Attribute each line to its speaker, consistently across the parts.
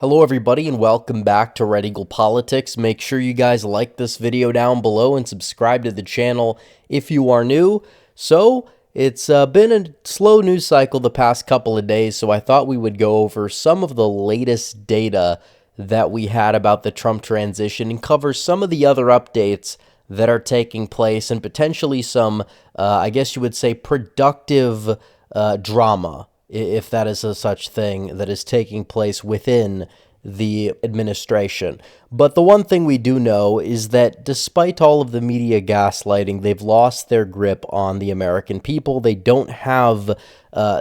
Speaker 1: Hello everybody and welcome back to Red Eagle Politics. Make sure you guys like this video down below and subscribe to the channel if you are new. It's been a slow news cycle the past couple of days, so I thought we would go over some of the latest data that we had about the Trump transition and cover some of the other updates that are taking place and potentially some, I guess you would say, productive drama, if that is a such thing, that is taking place within the administration. But the one thing we do know is that despite all of the media gaslighting, they've lost their grip on the American people. They don't have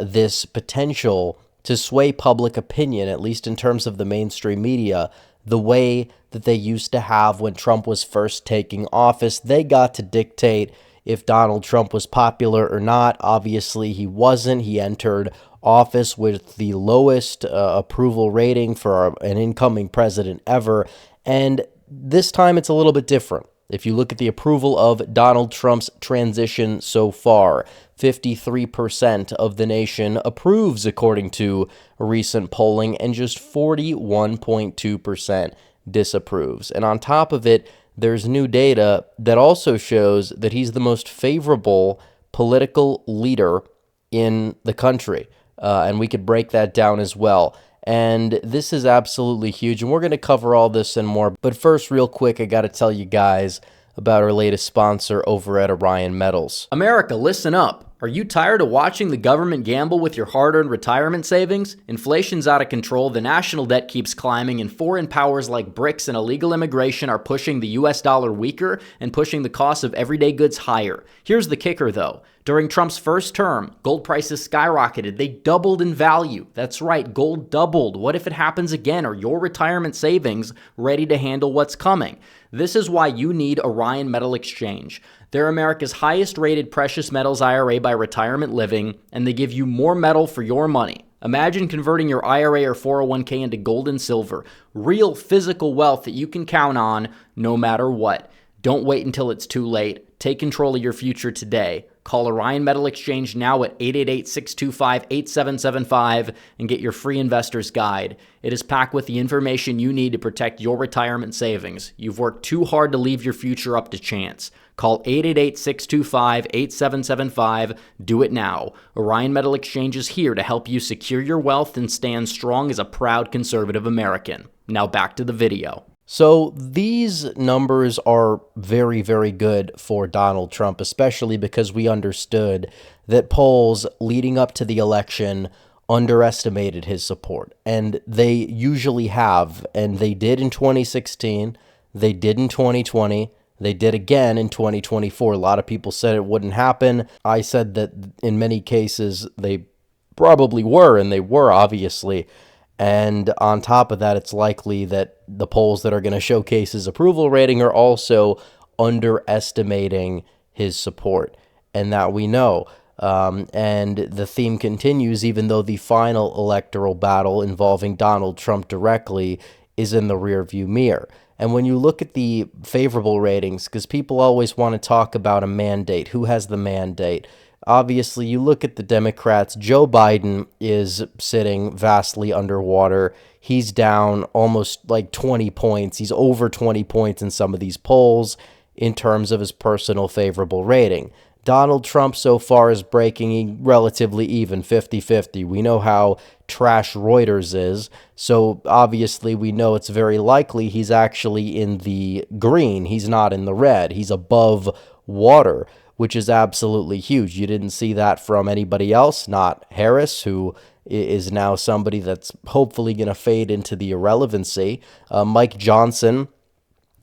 Speaker 1: this potential to sway public opinion, at least in terms of the mainstream media, the way that they used to have when Trump was first taking office. They got to dictate if Donald Trump was popular or not. Obviously, he wasn't. He entered office with the lowest approval rating for an incoming president ever. And this time it's a little bit different. If you look at the approval of Donald Trump's transition so far, 53% of the nation approves according to recent polling, and just 41.2% disapproves. And on top of it, there's new data that also shows that he's the most favorable political leader in the country. And we could break that down as well. And this is absolutely huge, and we're going to cover all this and more. But first, real quick, I got to tell you guys about our latest sponsor over at Orion Metals.
Speaker 2: America, listen up. Are you tired of watching the government gamble with your hard-earned retirement savings? Inflation's out of control, the national debt keeps climbing, and foreign powers like BRICS and illegal immigration are pushing the US dollar weaker and pushing the cost of everyday goods higher. Here's the kicker, though. During Trump's first term, gold prices skyrocketed. They doubled in value. That's right, gold doubled. What if it happens again? Are your retirement savings ready to handle what's coming? This is why you need Orion Metal Exchange. They're America's highest rated precious metals IRA by Retirement Living, and they give you more metal for your money. Imagine converting your IRA or 401k into gold and silver, real physical wealth that you can count on no matter what. Don't wait until it's too late. Take control of your future today. Call Orion Metal Exchange now at 888-625-8775 and get your free investor's guide. It is packed with the information you need to protect your retirement savings. You've worked too hard to leave your future up to chance. Call 888-625-8775. Do it now. Orion Metal Exchange is here to help you secure your wealth and stand strong as a proud conservative American. Now back to the video.
Speaker 1: So these numbers are very, very good for Donald Trump, especially because we understood that polls leading up to the election underestimated his support. And they usually have, and they did in 2016, they did in 2020, they did again in 2024. A lot of people said it wouldn't happen. I said that in many cases they probably were, and they were, obviously. And on top of that, it's likely that the polls that are going to showcase his approval rating are also underestimating his support, and that we know. And the theme continues, even though the final electoral battle involving Donald Trump directly is in the rearview mirror. And when you look at the favorable ratings, because people always want to talk about a mandate, who has the mandate? Obviously, you look at the Democrats, Joe Biden is sitting vastly underwater. He's down almost like 20 points. He's over 20 points in some of these polls in terms of his personal favorable rating. Donald Trump so far is breaking relatively even, 50-50. We know how trash Reuters is, so obviously we know it's very likely he's actually in the green. He's not in the red. He's above water, which is absolutely huge. You didn't see that from anybody else, not Harris, who is now somebody that's hopefully going to fade into the irrelevancy. Mike Johnson,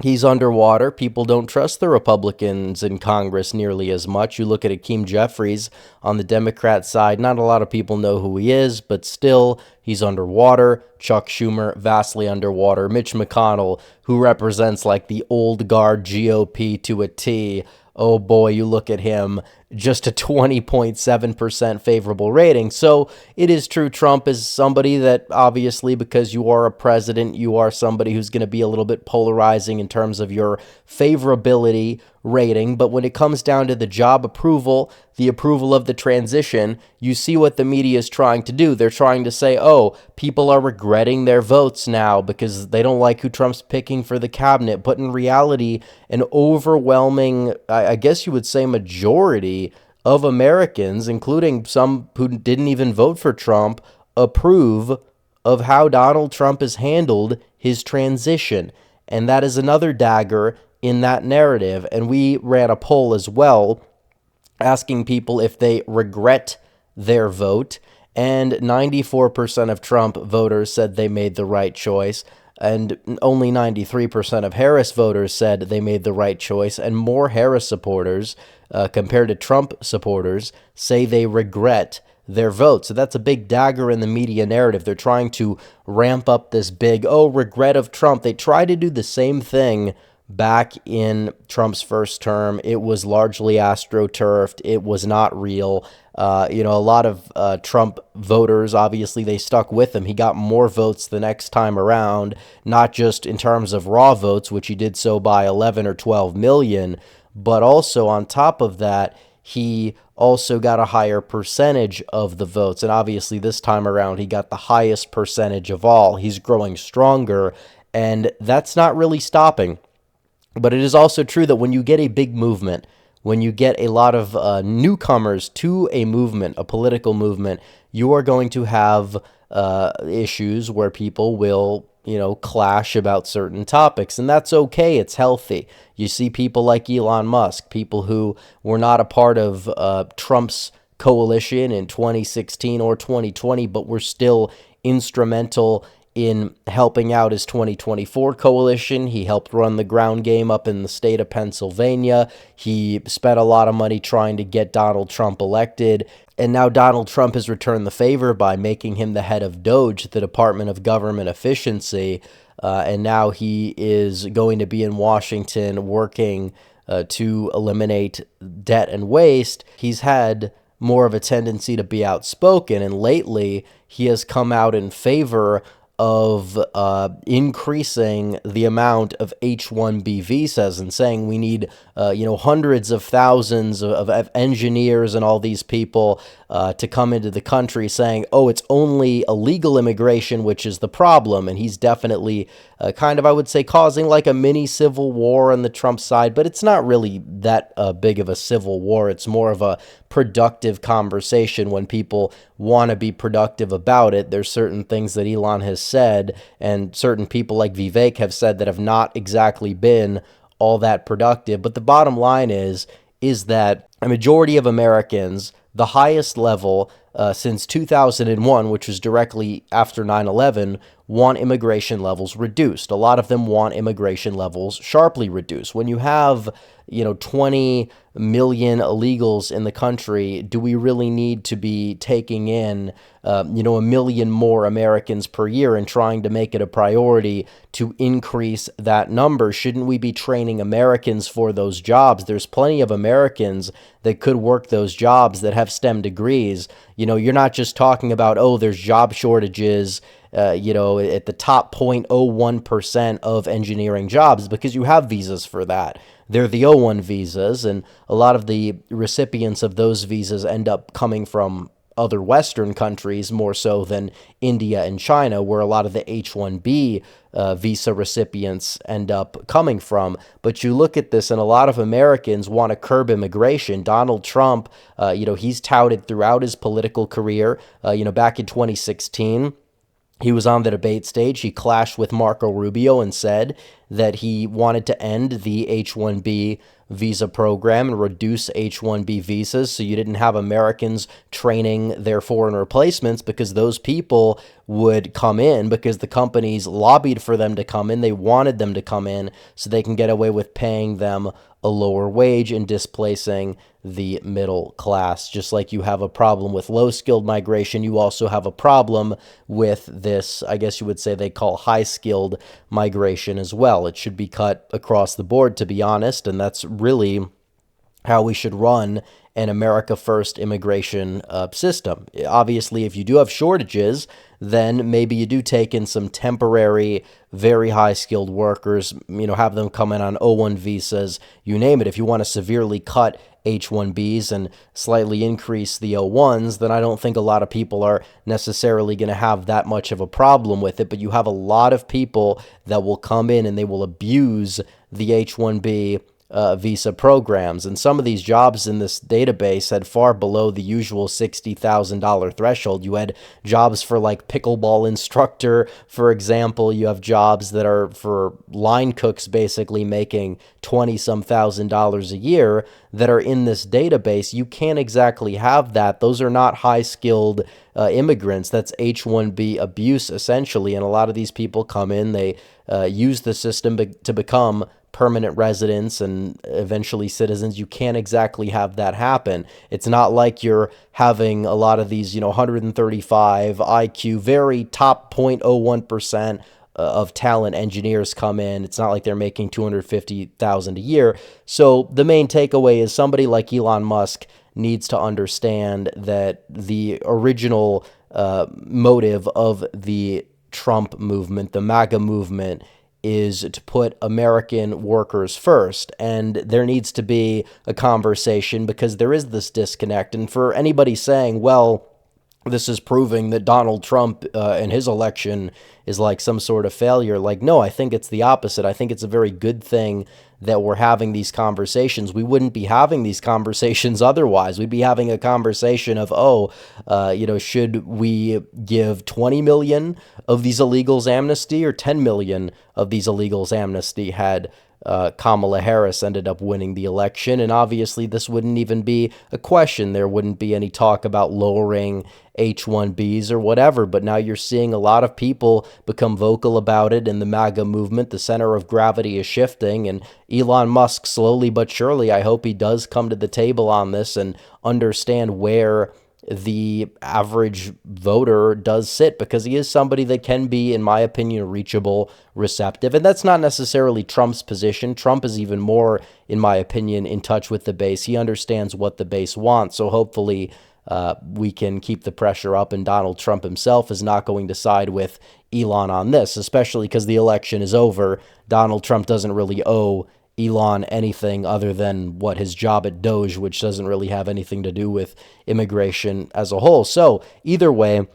Speaker 1: he's underwater. People don't trust the Republicans in Congress nearly as much. You look at Hakeem Jeffries on the Democrat side, not a lot of people know who he is, but still, he's underwater. Chuck Schumer, vastly underwater. Mitch McConnell, who represents like the old guard GOP to a T. Oh boy, you look at him, just a 20.7% favorable rating. So it is true, Trump is somebody that obviously, because you are a president, you are somebody who's going to be a little bit polarizing in terms of your favorability rating, but when it comes down to the job approval, the approval of the transition, you see what the media is trying to do. They're trying to say, oh, people are regretting their votes now because they don't like who Trump's picking for the cabinet. But in reality, an overwhelming, I guess you would say, majority of Americans, including some who didn't even vote for Trump, approve of how Donald Trump has handled his transition. And that is another dagger in that narrative. And we ran a poll as well, asking people if they regret their vote. And 94% of Trump voters said they made the right choice. And only 93% of Harris voters said they made the right choice. And more Harris supporters, compared to Trump supporters, say they regret their vote. So that's a big dagger in the media narrative. They're trying to ramp up this big, oh, regret of Trump. They tried to do the same thing back in Trump's first term. It was largely astroturfed. It was not real. A lot of Trump voters, obviously, they stuck with him. He got more votes the next time around, not just in terms of raw votes, which he did so by 11 or 12 million, but also on top of that, he also got a higher percentage of the votes. And obviously, this time around, he got the highest percentage of all. He's growing stronger, and that's not really stopping. But it is also true that when you get a big movement, when you get a lot of newcomers to a movement, a political movement, you are going to have issues where people will, clash about certain topics. And that's okay. It's healthy. You see people like Elon Musk, people who were not a part of Trump's coalition in 2016 or 2020, but were still instrumental in helping out his 2024 coalition. He helped run the ground game up in the state of Pennsylvania. He spent a lot of money trying to get Donald Trump elected. And now Donald Trump has returned the favor by making him the head of DOGE, the Department of Government Efficiency. And now he is going to be in Washington working to eliminate debt and waste. He's had more of a tendency to be outspoken, and lately he has come out in favor of increasing the amount of H-1B visas and saying we need, hundreds of thousands of engineers and all these people to come into the country, saying, oh, it's only illegal immigration, which is the problem. And he's definitely I would say, causing like a mini civil war on the Trump side, but it's not really that big of a civil war. It's more of a productive conversation when people want to be productive about it. There's certain things that Elon has said and certain people like Vivek have said that have not exactly been all that productive. But the bottom line is that a majority of Americans, the highest level since 2001, which was directly after 9/11, want immigration levels reduced. A lot of them want immigration levels sharply reduced. When you have, 20 million illegals in the country, do we really need to be taking in, a million more Americans per year and trying to make it a priority to increase that number? Shouldn't we be training Americans for those jobs? There's plenty of Americans that could work those jobs that have STEM degrees. You're not just talking about, oh, there's job shortages, at the top 0.01% of engineering jobs, because you have visas for that. They're the O1 visas, and a lot of the recipients of those visas end up coming from other Western countries more so than India and China, where a lot of the H-1B visa recipients end up coming from. But you look at this, and a lot of Americans want to curb immigration. Donald Trump, he's touted throughout his political career, back in 2016, he was on the debate stage. He clashed with Marco Rubio and said that he wanted to end the H-1B visa program and reduce H-1B visas so you didn't have Americans training their foreign replacements, because those people would come in because the companies lobbied for them to come in. They wanted them to come in so they can get away with paying them a lower wage and displacing the middle class. Just like you have a problem with low-skilled migration, you also have a problem with this, I guess you would say they call high-skilled migration as well. It should be cut across the board, to be honest, and that's really how we should run an America First immigration system. Obviously, if you do have shortages, then maybe you do take in some temporary, very high skilled workers, have them come in on O1 visas, you name it. If you want to severely cut H-1Bs and slightly increase the O-1s, then I don't think a lot of people are necessarily going to have that much of a problem with it. But you have a lot of people that will come in and they will abuse the H-1B visa programs. And some of these jobs in this database had far below the usual $60,000 threshold. You had jobs for like pickleball instructor, for example. You have jobs that are for line cooks basically making 20-some thousand dollars a year that are in this database. You can't exactly have that. Those are not high-skilled immigrants. That's H-1B abuse, essentially. And a lot of these people come in, they use the system to become permanent residents and eventually citizens. You can't exactly have that happen. It's not like you're having a lot of these, 135 IQ, very top 0.01% of talent engineers come in. It's not like they're making $250,000 a year. So the main takeaway is somebody like Elon Musk needs to understand that the original motive of the Trump movement, the MAGA movement, is to put American workers first. And there needs to be a conversation because there is this disconnect. And for anybody saying, well, this is proving that Donald Trump and his election is like some sort of failure. Like, no, I think it's the opposite. I think it's a very good thing that we're having these conversations. We wouldn't be having these conversations otherwise. We'd be having a conversation of, should we give 20 million of these illegals amnesty or 10 million of these illegals amnesty had Kamala Harris ended up winning the election? And obviously this wouldn't even be a question. There wouldn't be any talk about lowering H-1Bs or whatever. But now you're seeing a lot of people become vocal about it in the MAGA movement. The center of gravity is shifting, and Elon Musk, slowly but surely, I hope he does come to the table on this and understand where the average voter does sit, because he is somebody that can be, in my opinion, reachable, receptive. And that's not necessarily Trump's position. Trump is even more, in my opinion, in touch with the base. He understands what the base wants. So hopefully we can keep the pressure up, and Donald Trump himself is not going to side with Elon on this, especially because the election is over. Donald Trump doesn't really owe Elon anything other than his job at Doge, which doesn't really have anything to do with immigration as a whole. So either way,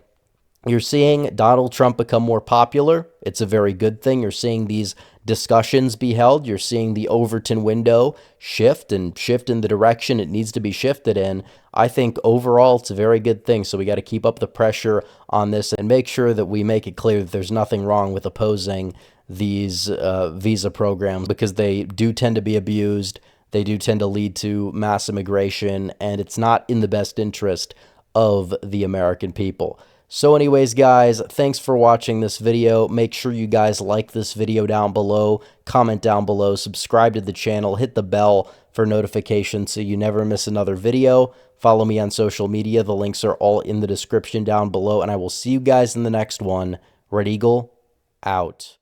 Speaker 1: you're seeing Donald Trump become more popular. It's a very good thing. You're seeing these discussions be held. You're seeing the Overton window shift in the direction it needs to be shifted in. I think overall it's a very good thing. So we got to keep up the pressure on this and make sure that we make it clear that there's nothing wrong with opposing these visa programs, because they do tend to be abused. They do tend to lead to mass immigration, and it's not in the best interest of the American people. So anyways, guys, thanks for watching this video. Make sure you guys like this video down below, comment down below, subscribe to the channel, hit the bell for notifications so you never miss another video. Follow me on social media. The links are all in the description down below, and I will see you guys in the next one. Red Eagle, out.